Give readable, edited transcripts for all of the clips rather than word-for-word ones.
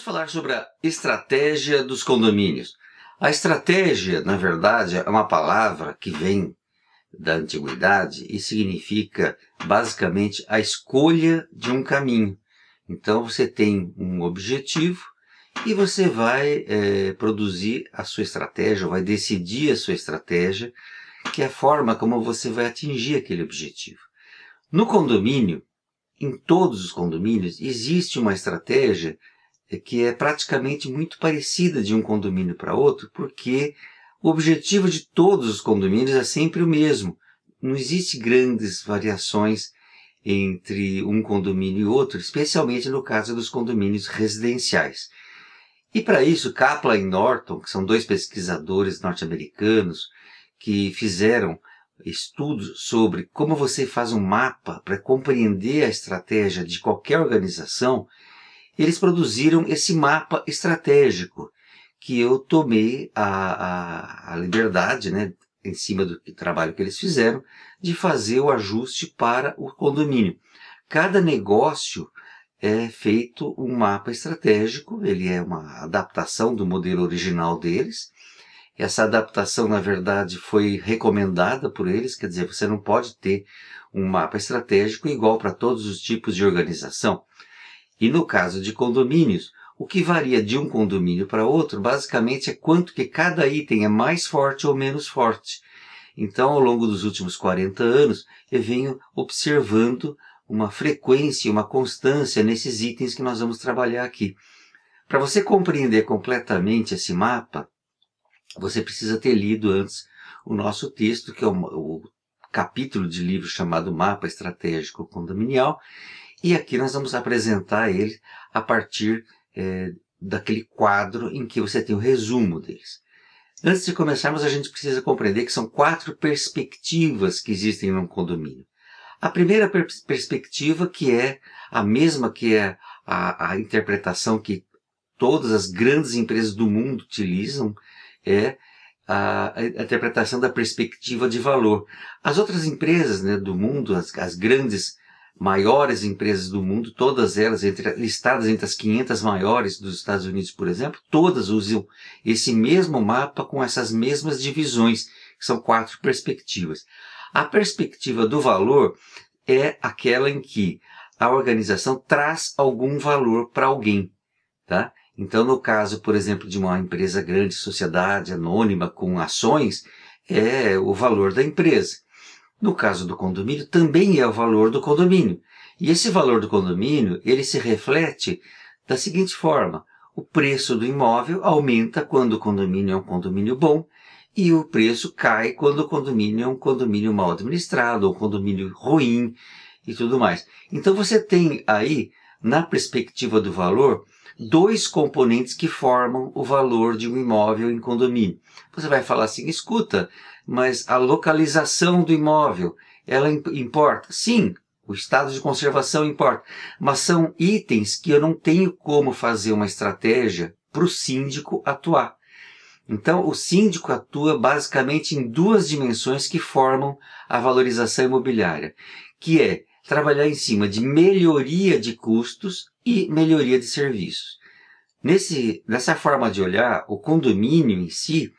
falar sobre a estratégia dos condomínios. A estratégia, na verdade, é uma palavra que vem da antiguidade e significa basicamente a escolha de um caminho. Então você tem um objetivo e você vai produzir a sua estratégia, ou vai decidir a sua estratégia, que é a forma como você vai atingir aquele objetivo. No condomínio, em todos os condomínios, existe uma estratégia que é praticamente muito parecida de um condomínio para outro, porque o objetivo de todos os condomínios é sempre o mesmo. Não existe grandes variações entre um condomínio e outro, especialmente no caso dos condomínios residenciais. E para isso, Kaplan e Norton, que são dois pesquisadores norte-americanos que fizeram estudos sobre como você faz um mapa para compreender a estratégia de qualquer organização, eles produziram esse mapa estratégico, que eu tomei a liberdade, em cima do trabalho que eles fizeram, de fazer o ajuste para o condomínio. Cada negócio é feito um mapa estratégico, ele é uma adaptação do modelo original deles. Essa adaptação, na verdade, foi recomendada por eles, quer dizer, você não pode ter um mapa estratégico igual para todos os tipos de organização. E no caso de condomínios, o que varia de um condomínio para outro, basicamente é quanto que cada item é mais forte ou menos forte. Então, ao longo dos últimos 40 anos, eu venho observando uma frequência e uma constância nesses itens que nós vamos trabalhar aqui. Para você compreender completamente esse mapa, você precisa ter lido antes o nosso texto, que é o capítulo de livro chamado Mapa Estratégico Condominial, e aqui nós vamos apresentar ele a partir daquele quadro em que você tem o resumo deles. Antes de começarmos, a gente precisa compreender que são 4 perspectivas que existem num condomínio. A primeira perspectiva, que é a mesma que é a interpretação que todas as grandes empresas do mundo utilizam, é a interpretação da perspectiva de valor. As outras empresas do mundo, as grandes maiores empresas do mundo, todas elas listadas entre as 500 maiores dos Estados Unidos, por exemplo, todas usam esse mesmo mapa com essas mesmas divisões, que são 4 perspectivas. A perspectiva do valor é aquela em que a organização traz algum valor para alguém, tá? Então, no caso, por exemplo, de uma empresa grande, sociedade anônima com ações, é o valor da empresa. No caso do condomínio, também é o valor do condomínio. E esse valor do condomínio, ele se reflete da seguinte forma: o preço do imóvel aumenta quando o condomínio é um condomínio bom, e o preço cai quando o condomínio é um condomínio mal administrado, ou um condomínio ruim, e tudo mais. Então você tem aí, na perspectiva do valor, 2 componentes que formam o valor de um imóvel em condomínio. Você vai falar assim: escuta, mas a localização do imóvel, ela importa? Sim, o estado de conservação importa, mas são itens que eu não tenho como fazer uma estratégia para o síndico atuar. Então, o síndico atua basicamente em 2 dimensões que formam a valorização imobiliária, que é trabalhar em cima de melhoria de custos e melhoria de serviços. Nessa forma de olhar, o condomínio em si,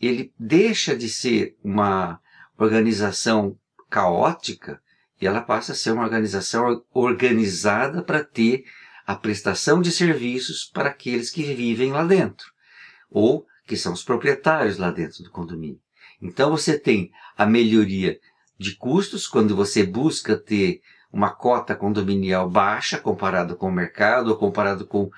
ele deixa de ser uma organização caótica e ela passa a ser uma organização organizada para ter a prestação de serviços para aqueles que vivem lá dentro, ou que são os proprietários lá dentro do condomínio. Então você tem a melhoria de custos, quando você busca ter uma cota condominial baixa comparado com o mercado, ou comparado com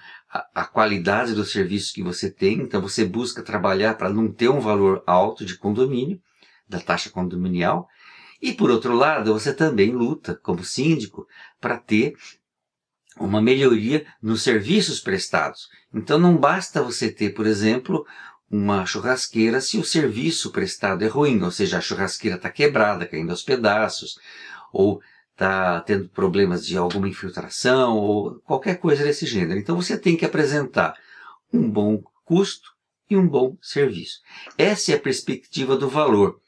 a qualidade dos serviços que você tem. Então você busca trabalhar para não ter um valor alto de condomínio, da taxa condominial. E por outro lado, você também luta como síndico para ter uma melhoria nos serviços prestados. Então não basta você ter, por exemplo, uma churrasqueira se o serviço prestado é ruim, ou seja, a churrasqueira está quebrada, caindo aos pedaços, ou está tendo problemas de alguma infiltração, ou qualquer coisa desse gênero. Então você tem que apresentar um bom custo e um bom serviço. Essa é a perspectiva do valor.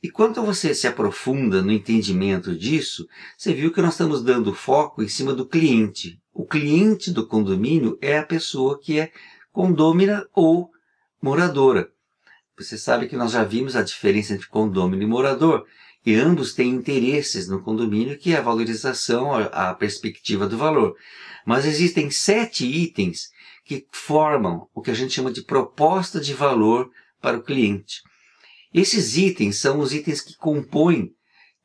E quando você se aprofunda no entendimento disso, você viu que nós estamos dando foco em cima do cliente. O cliente do condomínio é a pessoa que é condômina ou moradora. Você sabe que nós já vimos a diferença entre condômino e morador, e ambos têm interesses no condomínio, que é a valorização, a perspectiva do valor. Mas existem 7 itens que formam o que a gente chama de proposta de valor para o cliente. Esses itens são os itens que compõem,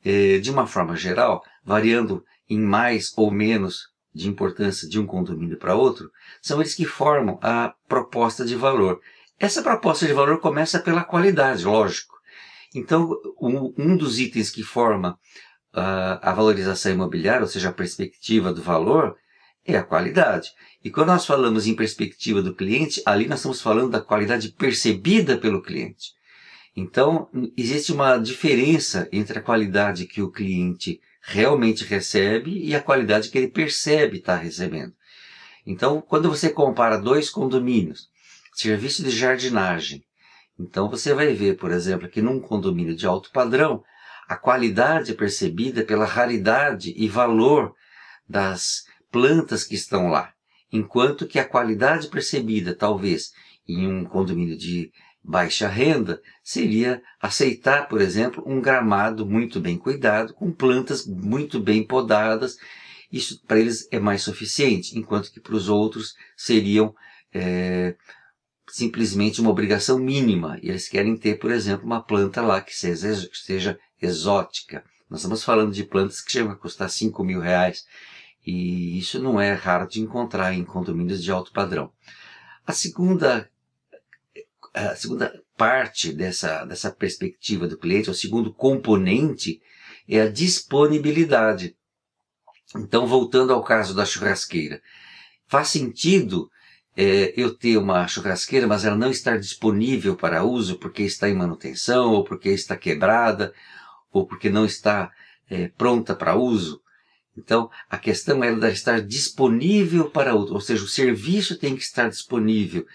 de uma forma geral, variando em mais ou menos de importância de um condomínio para outro, são eles que formam a proposta de valor. Essa proposta de valor começa pela qualidade, lógico. Então, um dos itens que forma a valorização imobiliária, ou seja, a perspectiva do valor, é a qualidade. E quando nós falamos em perspectiva do cliente, ali nós estamos falando da qualidade percebida pelo cliente. Então, existe uma diferença entre a qualidade que o cliente realmente recebe e a qualidade que ele percebe estar recebendo. Então, quando você compara 2 condomínios, serviço de jardinagem, então você vai ver, por exemplo, que num condomínio de alto padrão, a qualidade é percebida pela raridade e valor das plantas que estão lá, enquanto que a qualidade percebida, talvez, em um condomínio de baixa renda, seria aceitar, por exemplo, um gramado muito bem cuidado, com plantas muito bem podadas. Isso para eles é mais suficiente, enquanto que para os outros seriam simplesmente uma obrigação mínima. E eles querem ter, por exemplo, uma planta lá que seja exótica. Nós estamos falando de plantas que chegam a custar R$5.000, e isso não é raro de encontrar em condomínios de alto padrão. A segunda parte dessa perspectiva do cliente, o segundo componente, é a disponibilidade. Então, voltando ao caso da churrasqueira, faz sentido eu ter uma churrasqueira, mas ela não estar disponível para uso porque está em manutenção, ou porque está quebrada, ou porque não está pronta para uso? Então, a questão é ela estar disponível para uso, ou seja, o serviço tem que estar disponível,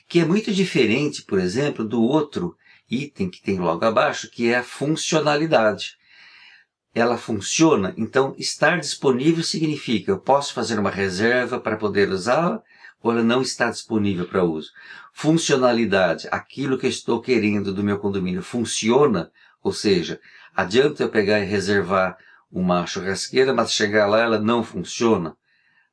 que é muito diferente, por exemplo, do outro item que tem logo abaixo, que é a funcionalidade. Ela funciona, então estar disponível significa eu posso fazer uma reserva para poder usá-la, ou ela não está disponível para uso. Funcionalidade, aquilo que eu estou querendo do meu condomínio funciona, ou seja, adianta eu pegar e reservar uma churrasqueira, mas chegar lá ela não funciona?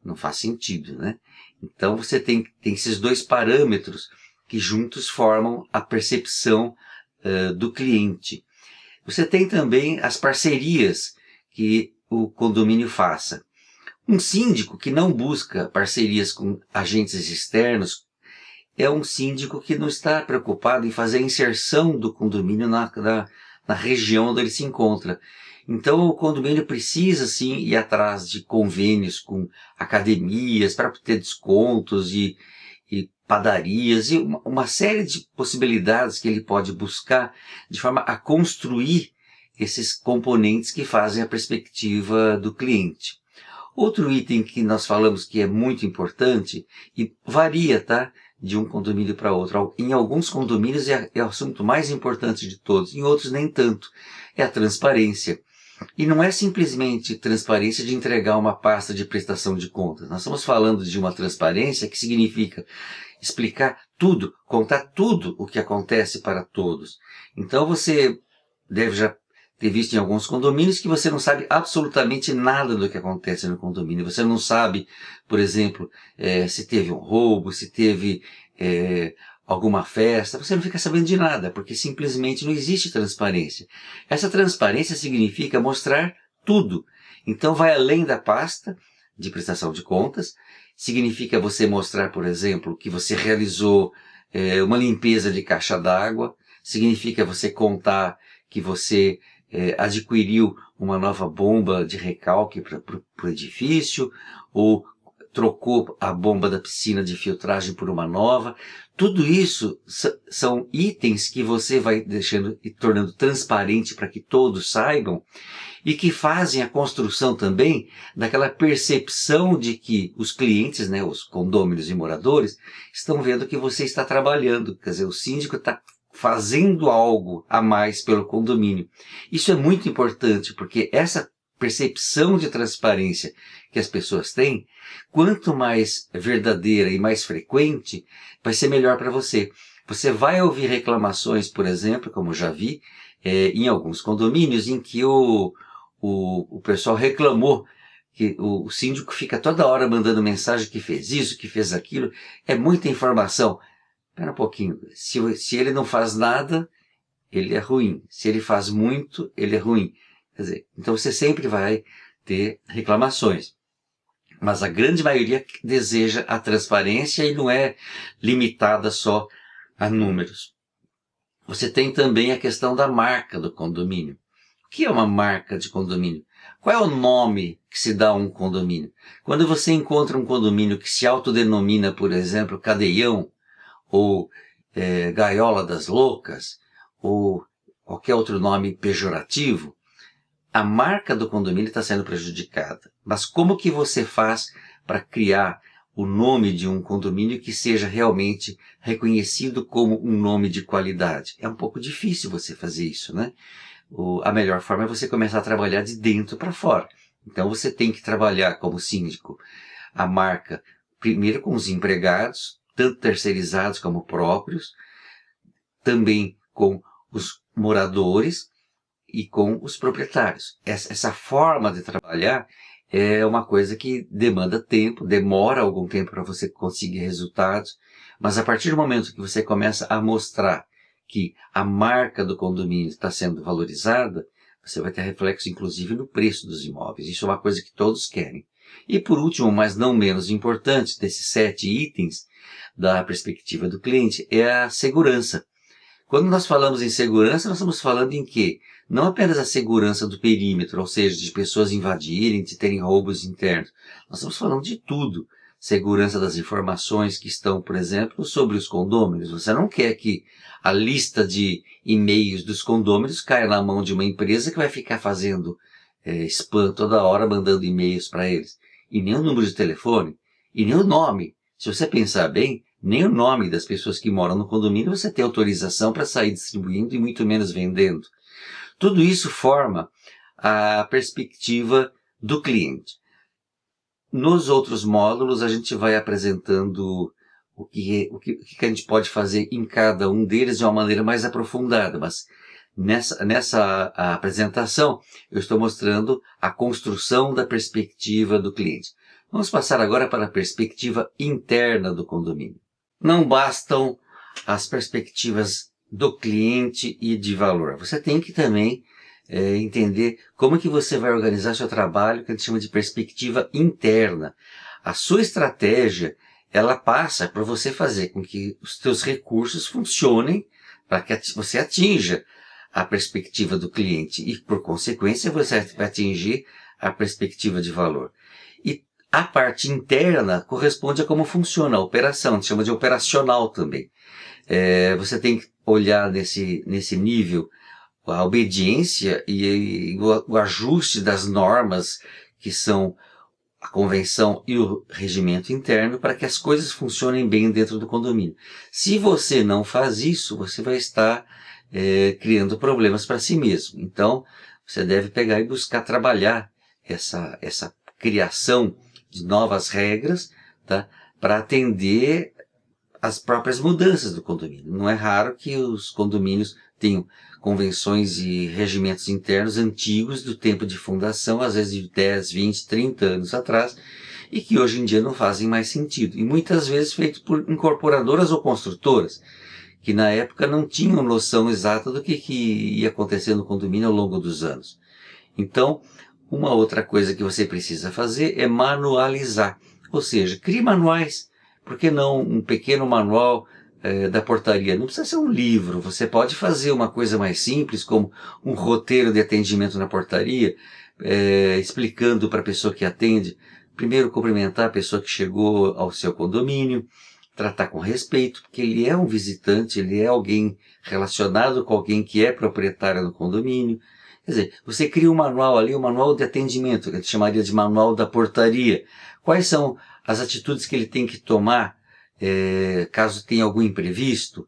Não faz sentido, né? Então você tem esses 2 parâmetros que juntos formam a percepção do cliente. Você tem também as parcerias que o condomínio faça. Um síndico que não busca parcerias com agentes externos é um síndico que não está preocupado em fazer a inserção do condomínio na região onde ele se encontra. Então o condomínio precisa sim ir atrás de convênios com academias para ter descontos e padarias e uma série de possibilidades que ele pode buscar de forma a construir esses componentes que fazem a perspectiva do cliente. Outro item que nós falamos que é muito importante e varia, tá, de um condomínio para outro. Em alguns condomínios é o assunto mais importante de todos, em outros nem tanto. É a transparência. E não é simplesmente transparência de entregar uma pasta de prestação de contas. Nós estamos falando de uma transparência que significa explicar tudo, contar tudo o que acontece para todos. Então você deve já ter visto em alguns condomínios que você não sabe absolutamente nada do que acontece no condomínio. Você não sabe, por exemplo, se teve um roubo, se teve alguma festa. Você não fica sabendo de nada, porque simplesmente não existe transparência. Essa transparência significa mostrar tudo. Então vai além da pasta de prestação de contas. Significa você mostrar, por exemplo, que você realizou uma limpeza de caixa d'água. Significa você contar que você adquiriu uma nova bomba de recalque para o edifício, ou trocou a bomba da piscina de filtragem por uma nova. Tudo isso são itens que você vai deixando e tornando transparente para que todos saibam, e que fazem a construção também daquela percepção de que os clientes, os condôminos e moradores, estão vendo que você está trabalhando. Quer dizer, o síndico está fazendo algo a mais pelo condomínio. Isso é muito importante, porque essa percepção de transparência que as pessoas têm, quanto mais verdadeira e mais frequente, vai ser melhor para você. Você vai ouvir reclamações, por exemplo, como já vi, em alguns condomínios, em que o pessoal reclamou que o síndico fica toda hora mandando mensagem que fez isso, que fez aquilo. É muita informação. Espera um pouquinho. Se ele não faz nada, ele é ruim. Se ele faz muito, ele é ruim. Quer dizer, então você sempre vai ter reclamações. Mas a grande maioria deseja a transparência e não é limitada só a números. Você tem também a questão da marca do condomínio. O que é uma marca de condomínio? Qual é o nome que se dá a um condomínio? Quando você encontra um condomínio que se autodenomina, por exemplo, Cadeião, ou Gaiola das Loucas, ou qualquer outro nome pejorativo, a marca do condomínio está sendo prejudicada. Mas como que você faz para criar o nome de um condomínio que seja realmente reconhecido como um nome de qualidade? É um pouco difícil você fazer isso, né? A melhor forma é você começar a trabalhar de dentro para fora. Então você tem que trabalhar como síndico a marca, primeiro com os empregados, tanto terceirizados como próprios, também com os moradores e com os proprietários. Essa forma de trabalhar é uma coisa que demanda tempo, demora algum tempo para você conseguir resultados, mas a partir do momento que você começa a mostrar que a marca do condomínio está sendo valorizada, você vai ter reflexo inclusive no preço dos imóveis. Isso é uma coisa que todos querem. E por último, mas não menos importante, desses 7 itens da perspectiva do cliente, é a segurança. Quando nós falamos em segurança, nós estamos falando em quê? Não apenas a segurança do perímetro, ou seja, de pessoas invadirem, de terem roubos internos. Nós estamos falando de tudo. Segurança das informações que estão, por exemplo, sobre os condôminos. Você não quer que a lista de e-mails dos condôminos caia na mão de uma empresa que vai ficar fazendo spam toda hora, mandando e-mails para eles. E nem o número de telefone, e nem o nome. Se você pensar bem, nem o nome das pessoas que moram no condomínio você tem autorização para sair distribuindo e muito menos vendendo. Tudo isso forma a perspectiva do cliente. Nos outros módulos a gente vai apresentando o que a gente pode fazer em cada um deles de uma maneira mais aprofundada, mas nessa apresentação eu estou mostrando a construção da perspectiva do cliente. Vamos passar agora para a perspectiva interna do condomínio. Não bastam as perspectivas do cliente e de valor. Você tem que também entender como que você vai organizar seu trabalho, que a gente chama de perspectiva interna. A sua estratégia, ela passa para você fazer com que os seus recursos funcionem para que você atinja a perspectiva do cliente e, por consequência, você vai atingir a perspectiva de valor. E a parte interna corresponde a como funciona a operação, a gente chama de operacional também. Você tem que olhar nesse nível a obediência e o ajuste das normas que são a convenção e o regimento interno para que as coisas funcionem bem dentro do condomínio. Se você não faz isso, você vai estar criando problemas para si mesmo. Então, você deve pegar e buscar trabalhar essa criação de novas regras, tá, para atender as próprias mudanças do condomínio. Não é raro que os condomínios tenham convenções e regimentos internos antigos do tempo de fundação, às vezes de 10, 20, 30 anos atrás, e que hoje em dia não fazem mais sentido. E muitas vezes feitos por incorporadoras ou construtoras, que na época não tinham noção exata do que ia acontecer no condomínio ao longo dos anos. Então, uma outra coisa que você precisa fazer é manualizar, ou seja, crie manuais. Por que não um pequeno manual da portaria? Não precisa ser um livro, você pode fazer uma coisa mais simples, como um roteiro de atendimento na portaria, explicando para a pessoa que atende, primeiro cumprimentar a pessoa que chegou ao seu condomínio, tratar com respeito, porque ele é um visitante, ele é alguém relacionado com alguém que é proprietário do condomínio. Quer dizer, você cria um manual ali, um manual de atendimento, que a gente chamaria de manual da portaria. Quais são as atitudes que ele tem que tomar caso tenha algum imprevisto?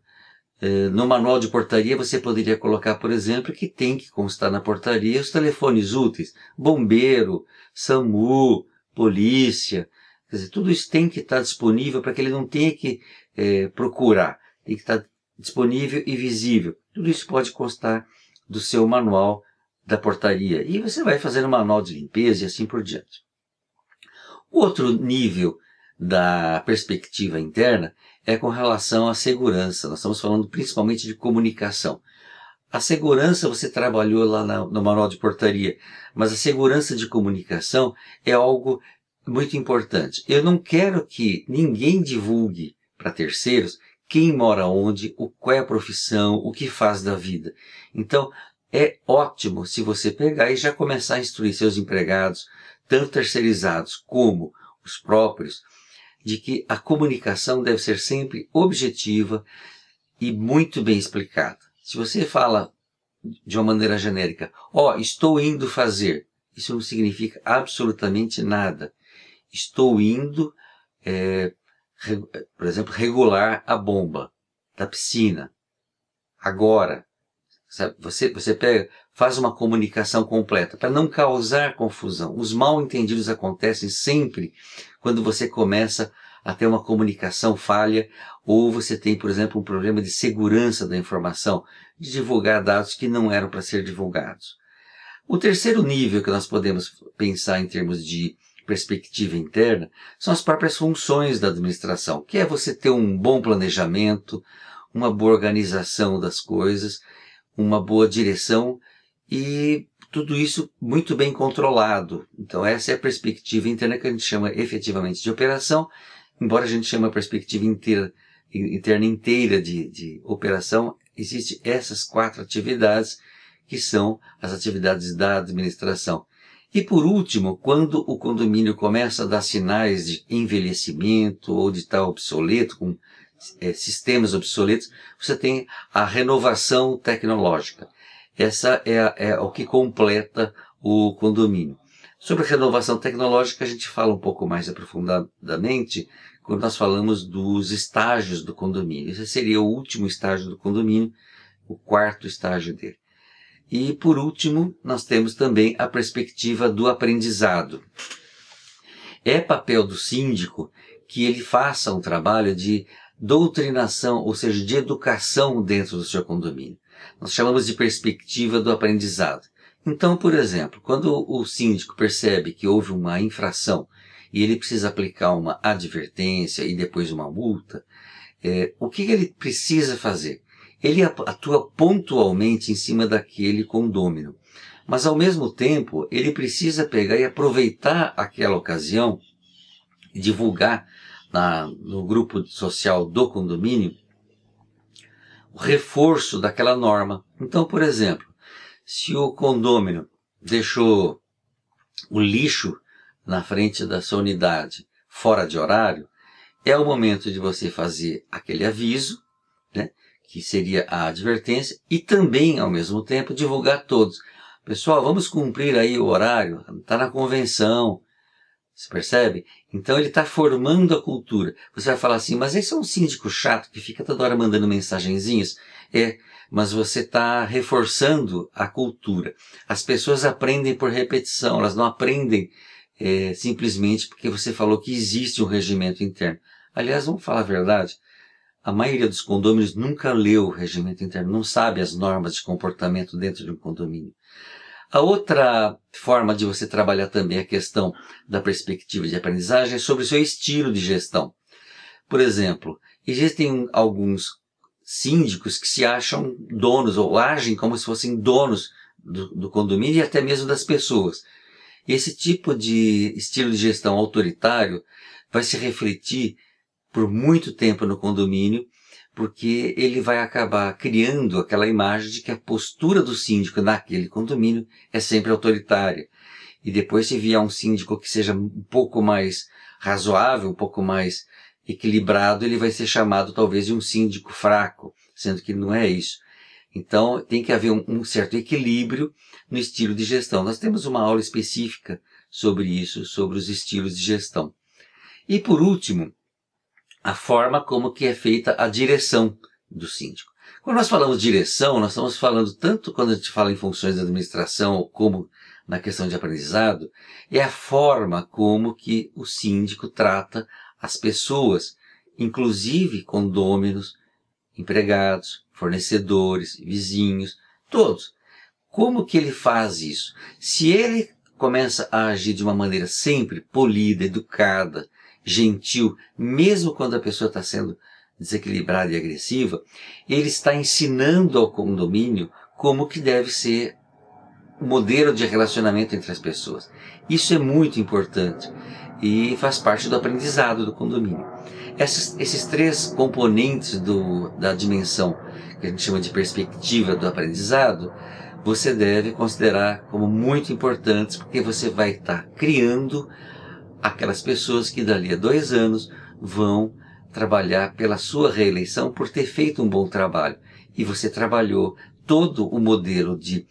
No manual de portaria você poderia colocar, por exemplo, que tem que constar na portaria os telefones úteis, bombeiro, SAMU, polícia, quer dizer, tudo isso tem que estar disponível para que ele não tenha que procurar, tem que estar disponível e visível. Tudo isso pode constar do seu manual da portaria. E você vai fazendo manual de limpeza e assim por diante. O outro nível da perspectiva interna é com relação à segurança. Nós estamos falando principalmente de comunicação. A segurança você trabalhou lá no manual de portaria, mas a segurança de comunicação é algo muito importante. Eu não quero que ninguém divulgue para terceiros quem mora onde, qual é a profissão, o que faz da vida. Então, é ótimo se você pegar e já começar a instruir seus empregados, tanto terceirizados como os próprios, de que a comunicação deve ser sempre objetiva e muito bem explicada. Se você fala de uma maneira genérica, estou indo fazer, isso não significa absolutamente nada. Estou indo, por exemplo, regular a bomba da piscina. Agora, sabe, você pega, faz uma comunicação completa para não causar confusão. Os mal-entendidos acontecem sempre quando você começa a ter uma comunicação falha ou você tem, por exemplo, um problema de segurança da informação, de divulgar dados que não eram para ser divulgados. O terceiro nível que nós podemos pensar em termos de perspectiva interna são as próprias funções da administração, que é você ter um bom planejamento, uma boa organização das coisas, uma boa direção e tudo isso muito bem controlado. Então essa é a perspectiva interna que a gente chama efetivamente de operação, embora a gente chame a perspectiva interna inteira de operação, existem essas 4 atividades que são as atividades da administração. E por último, quando o condomínio começa a dar sinais de envelhecimento ou de estar obsoleto, com sistemas obsoletos, você tem a renovação tecnológica. Essa é o que completa o condomínio. Sobre renovação tecnológica a gente fala um pouco mais aprofundadamente quando nós falamos dos estágios do condomínio. Esse seria o último estágio do condomínio, o 4º estágio dele. E por último, nós temos também a perspectiva do aprendizado. É papel do síndico que ele faça um trabalho de doutrinação, ou seja, de educação dentro do seu condomínio. Nós chamamos de perspectiva do aprendizado. Então, por exemplo, quando o síndico percebe que houve uma infração e ele precisa aplicar uma advertência e depois uma multa, o que ele precisa fazer? Ele atua pontualmente em cima daquele condômino, mas ao mesmo tempo ele precisa pegar e aproveitar aquela ocasião e divulgar no grupo social do condomínio o reforço daquela norma. Então, por exemplo, se o condômino deixou o lixo na frente da sua unidade fora de horário, é o momento de você fazer aquele aviso, né, que seria a advertência, e também, ao mesmo tempo, divulgar a todos. Pessoal, vamos cumprir aí o horário, está na convenção. Você percebe? Então ele está formando a cultura. Você vai falar assim, mas esse é um síndico chato que fica toda hora mandando mensagenzinhas? Mas você está reforçando a cultura. As pessoas aprendem por repetição, elas não aprendem simplesmente porque você falou que existe um regimento interno. Aliás, vamos falar a verdade, a maioria dos condôminos nunca leu o regimento interno, não sabe as normas de comportamento dentro de um condomínio. A outra forma de você trabalhar também a questão da perspectiva de aprendizagem é sobre o seu estilo de gestão. Por exemplo, existem alguns síndicos que se acham donos ou agem como se fossem donos do condomínio e até mesmo das pessoas. Esse tipo de estilo de gestão autoritário vai se refletir por muito tempo no condomínio, porque ele vai acabar criando aquela imagem de que a postura do síndico naquele condomínio é sempre autoritária. E depois, se vier um síndico que seja um pouco mais razoável, um pouco mais equilibrado, ele vai ser chamado talvez de um síndico fraco, sendo que não é isso. Então, tem que haver um certo equilíbrio no estilo de gestão. Nós temos uma aula específica sobre isso, sobre os estilos de gestão. E por último, a forma como que é feita a direção do síndico. Quando nós falamos de direção, nós estamos falando tanto quando a gente fala em funções de administração como na questão de aprendizado, é a forma como que o síndico trata as pessoas, inclusive condôminos, empregados, fornecedores, vizinhos, todos. Como que ele faz isso? Se ele começa a agir de uma maneira sempre polida, educada, gentil, mesmo quando a pessoa está sendo desequilibrada e agressiva, ele está ensinando ao condomínio como que deve ser o modelo de relacionamento entre as pessoas. Isso é muito importante e faz parte do aprendizado do condomínio. Esses três componentes da dimensão que a gente chama de perspectiva do aprendizado, você deve considerar como muito importantes, porque você vai estar criando aquelas pessoas que dali a 2 anos vão trabalhar pela sua reeleição por ter feito um bom trabalho. E você trabalhou todo o modelo de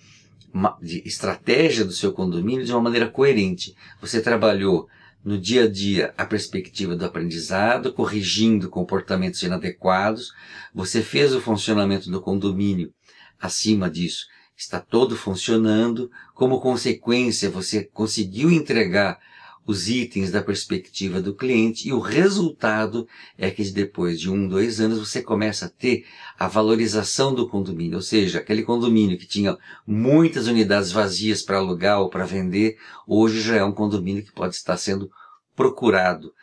estratégia do seu condomínio de uma maneira coerente. Você trabalhou no dia a dia a perspectiva do aprendizado, corrigindo comportamentos inadequados. Você fez o funcionamento do condomínio acima disso. Está todo funcionando. Como consequência, você conseguiu entregar os itens da perspectiva do cliente e o resultado é que depois de 1, 2 anos você começa a ter a valorização do condomínio, ou seja, aquele condomínio que tinha muitas unidades vazias para alugar ou para vender, hoje já é um condomínio que pode estar sendo procurado,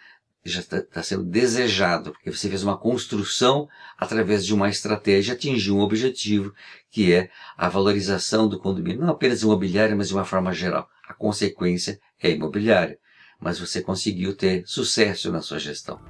já está sendo desejado, porque você fez uma construção através de uma estratégia, atingiu um objetivo, que é a valorização do condomínio, não apenas imobiliária, mas de uma forma geral. A consequência é imobiliária, mas você conseguiu ter sucesso na sua gestão.